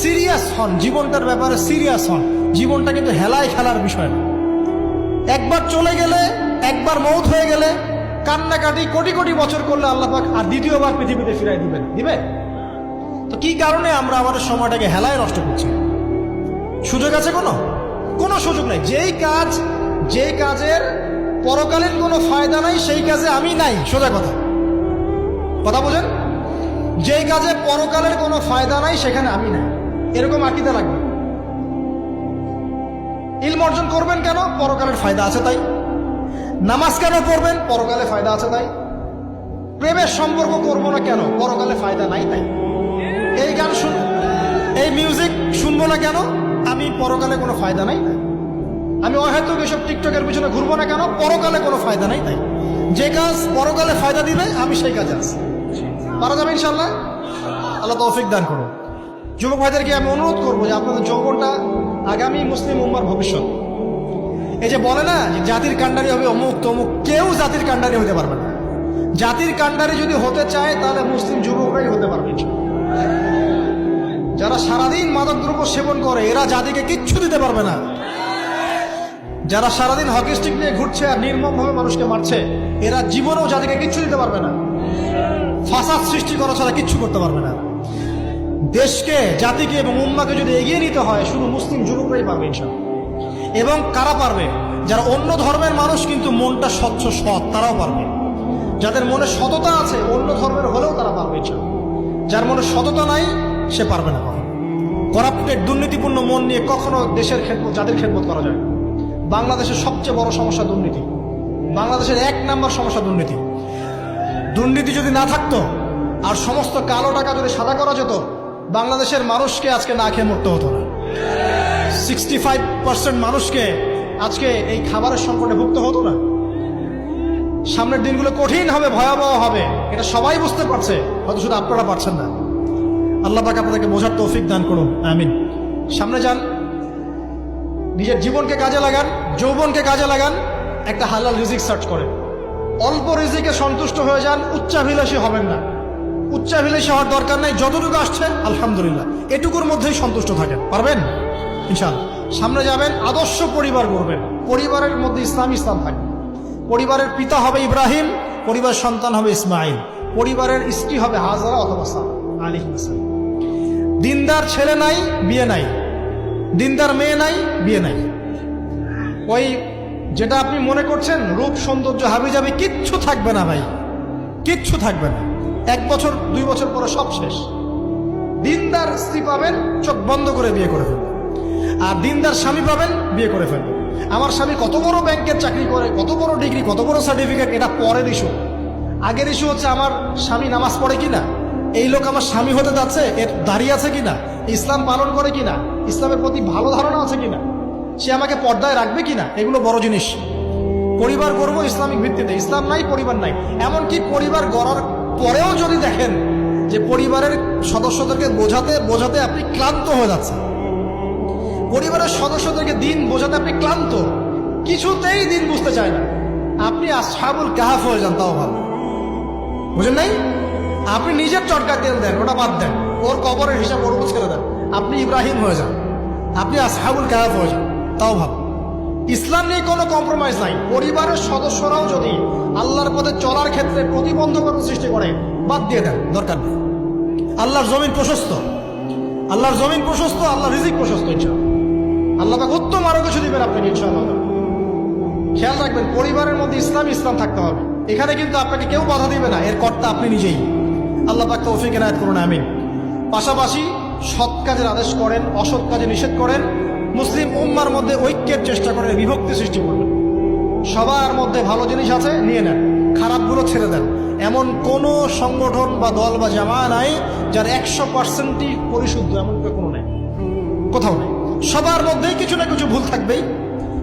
Serious হন, জীবনটার ব্যাপারে serious হন। জীবনটা কিন্তু হেলায় খেলার বিষয় না। একবার চলে গেলে, একবার মৌত হয়ে গেলে কান্নাকাটি কোটি কোটি বছর করলে আল্লাহ পাক আর দ্বিতীয়বার পৃথিবীতে ফিরাই দিবেন, দিবে? তো কি কারণে আমরা আমাদের সময়টাকে হেলায় নষ্ট করছি? সুযোগ আছে? কোনো সুযোগ নাই। যেই কাজের পরকালীন কোনো ফায়দা নাই সেই কাজে আমি নাই। সোজা কথা বোঝেন? যেই কাজে পরকালের কোনো ফায়দা নাই সেখানে আমি নাই, এরকম আকীদা লাগবে। ইলম অর্জন করবেন কেন? পরকালের ফায়দা আছে তাই। নামাজ কেন পড়বেন? পরকালে ফায়দা আছে তাই। প্রেমের সম্পর্ক করবো না কেন? পরকালে ফায়দা নাই তাই। এই গান এই মিউজিক শুনবো না কেন? আমি পরকালে কোনো ফায়দা নাই তাই। আমি অহেতুক এসব টিকটকের পিছনে ঘুরবো না কেন? পরকালে কোনো ফায়দা নাই তাই। যে কাজ পরকালে ফায়দা দিবে আমি সেই কাজে আছি। পারা যাবে ইনশাল্লাহ? আল্লাহ তৌফিক দান করুন। যুবক ভাইদেরকে আমি অনুরোধ করবো যে আপনাদের যৌবনটা আগামী মুসলিম উম্মার ভবিষ্যৎ। এই যে বলে না যে জাতির কাণ্ডারি হবে অমুক তমুক, কেউ জাতির কাণ্ডারি হতে পারবে না। জাতির কাণ্ডারি যদি হতে চায় তাহলে মুসলিম যুবকরাই হতে পারবে। যারা সারাদিন মাদকদ্রব্য সেবন করে এরা জাতিকে কিচ্ছু দিতে পারবে না। যারা সারাদিন হকি স্টিক নিয়ে ঘুরছে আর নির্মমভাবে মানুষকে মারছে এরা জীবনেও জাতিকে কিচ্ছু দিতে পারবে না। ফাসাদ সৃষ্টি করা ছাড়া কিচ্ছু করতে পারবে না। দেশকে, জাতিকে এবং উম্মাকে যদি এগিয়ে নিতে হয় শুধু মুসলিম যুবকরাই পারবে ইনশাআল্লাহ। এবং কারা পারবে? যারা অন্য ধর্মের মানুষ কিন্তু মনটা স্বচ্ছ সৎ, তারাও পারবে। যাদের মনে সততা আছে অন্য ধর্মের হলেও তারা পারবে ইনশাআল্লাহ। যার মনে সততা নাই সে পারবে না। কখনো করাপ্টেড, দুর্নীতিপূর্ণ মন নিয়ে কখনো দেশের খেদমত, জাতির খেদমত করা যায়। বাংলাদেশের সবচেয়ে বড় সমস্যা দুর্নীতি। বাংলাদেশের 1 নম্বর সমস্যা দুর্নীতি। দুর্নীতি যদি না থাকতো আর সমস্ত কালো টাকা যদি সাদা করা যেত বাংলাদেশের মানুষকে আজকে না খেয়ে মরতে হতো না। 65% মানুষকে আজকে এই খাবারের সংকটে ভুগতে হতো না। সামনের দিনগুলো কঠিন হবে, ভয়াবহ হবে, এটা সবাই বুঝতে পারছে, হয়তো শুধু আপনারা পারছেন না। আল্লাহ পাক আপনাদেরকে বোঝার তৌফিক দান করুন, আমিন। সামনে যান, নিজের জীবনকে কাজে লাগান, যৌবনকে কাজে লাগান, একটা হালাল রিজিক সার্চ করেন। অল্প রিজিকে সন্তুষ্ট হয়ে যান, উচ্চাভিলাষী হবেন না। উচ্চাভিলাষী হওয়ার দরকার নাই, যতটুকু আসছে আলহামদুলিল্লাহ, এটুকুর মধ্যেই সন্তুষ্ট থাকেন। পারবেন ইনশাআল্লাহ। সামনে যাবেন, আদর্শ পরিবার গড়বেন। পরিবারের মধ্যে ইসলাম থাকবে। পরিবারের পিতা হবে ইব্রাহিম, পরিবার সন্তান হবে ইসমাইল, পরিবারের স্ত্রী হবে হাজারা অথবা সারা আলাইহিস সালাম। দিনদার ছেলে নাই, বিয়ে নাই। দিনদার মেয়ে নাই, বিয়ে নাই। ওই যেটা আপনি মনে করছেন রূপ সৌন্দর্য হাবিজাবি কিচ্ছু থাকবে না ভাই, কিচ্ছু থাকবে না। 1 বছর 2 বছর পরে সব শেষ। দিনদার স্ত্রী পাবেন, চোখ বন্ধ করে বিয়ে করে ফেলবেন। আর দিনদার স্বামী পাবেন, বিয়ে করে ফেলবেন। আমার স্বামী কত বড় ব্যাংকের চাকরি করে, কত বড় ডিগ্রি, কত বড় সার্টিফিকেট, এটা পরের ইস্যু। আগের ইস্যু হচ্ছে আমার স্বামী নামাজ পড়ে কিনা, এই লোক আমার স্বামী হতে যাচ্ছে, এর দাঁড়িয়ে আছে কিনা, ইসলাম পালন করে কিনা, ইসলামের প্রতি ভালো ধারণা আছে কিনা, সে আমাকে পর্দায় রাখবে কিনা, এগুলো বড় জিনিস। পরিবার গড়বো ইসলামিক ভিত্তিতে। ইসলাম নাই, পরিবার নাই। এমনকি পরিবার গড়ার পরেও যদি দেখেন যে পরিবারের সদস্যদেরকে বোঝাতে বোঝাতে আপনি ক্লান্ত হয়ে যাচ্ছেন, পরিবারের সদস্যদেরকে দিন বোঝাতে আপনি ক্লান্ত, কিছুতেই দিন বুঝতে চায় না, আপনি আসহাবুল কাহাফ হয়ে যান, তাও ভালো। বুঝেন নাই? আপনি নিজের চটকা তেল দেন, ওটা বাদ দেন, ওর কবরের হিসাব ওর ছেড়ে দেন, আপনি ইব্রাহিম হয়ে যান, আপনি আসহাবুল কাহাফ হয়ে যান, তাও ভালো। ইসলাম নিয়ে কোনো কম্প্রোমাইজ নাই। পরিবারের সদস্যরাও যদি আল্লাহর পথে চলার ক্ষেত্রে প্রতিবন্ধকতা সৃষ্টি করে বাদ দিয়ে দেন, দরকার নেই। আল্লাহর জমিন প্রশস্ত, আল্লাহর জমিন প্রশস্ত, আল্লাহর রিজিক প্রশস্ত। ইনশাআল্লাহ আল্লাহ পাক উত্তম আরো কিছু দিবেন আপনাকে ইনশাআল্লাহ। খেয়াল রাখবেন, পরিবারের মধ্যে ইসলাম থাকতে হবে। এখানে কিন্তু আপনাকে কেউ বাধা দিবে না, এর কর্তা আপনি নিজেই। আল্লাহ পাক তৌফিক এনায়েত করুন, আমিন। পাশাপাশি সৎ কাজের আদেশ করেন, অসৎ কাজে নিষেধ করেন। মুসলিম উম্মার মধ্যে ঐক্যের চেষ্টা করেন, বিভক্তি সৃষ্টি করবেন। সবার মধ্যে ভালো জিনিস আছে, নিয়ে নেন, খারাপগুলো ছেড়ে দেন। এমন কোন সংগঠন বা দল বা জামা নাই যার 100%ই পরিশুদ্ধ, এমন কোনো নেই, কোথাও নেই। সবার মধ্যেই কিছু না কিছু ভুল থাকবেই,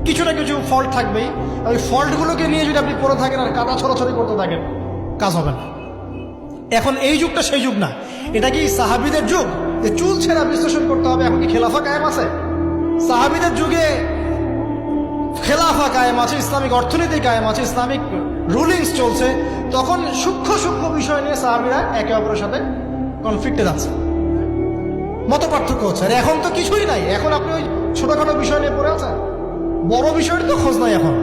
কিছু না কিছু ফল্ট থাকবেই। ওই ফল্টগুলোকে নিয়ে যদি আপনি পড়ে থাকেন আর কাদা ছড়াছড়ি করতে থাকেন, কাজ হবে না। এখন এই যুগটা সেই যুগ না। এটা কি সাহাবীদের যুগ যে চুল ছেঁড়া বিশ্লেষণ করতে হবে? এখন কি খেলাফা কায়েম আছে? সাহাবীদের যুগে খেলাফা কায়েম আছে, ইসলামিক অর্থনীতি কায়েম আছে, ইসলামিক রুলিংস চলছে। তখন সূক্ষ্ম সূক্ষ্ম বিষয় নিয়ে সাহাবীরা একে অপরের সাথে কনফ্লিক্টে যাচ্ছে। মত পার্থক্য হচ্ছে। আর এখন তো কিছুই নাই, এখন আপনি ওই ছোটখাটো বিষয় নিয়ে পড়ে আছেন, বড় বিষয়ের তো খোঁজ নাই এখন।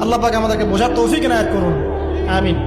আল্লাহ পাক আমাদেরকে বোঝার তৌফিক এনায়েত করুন, আমিন।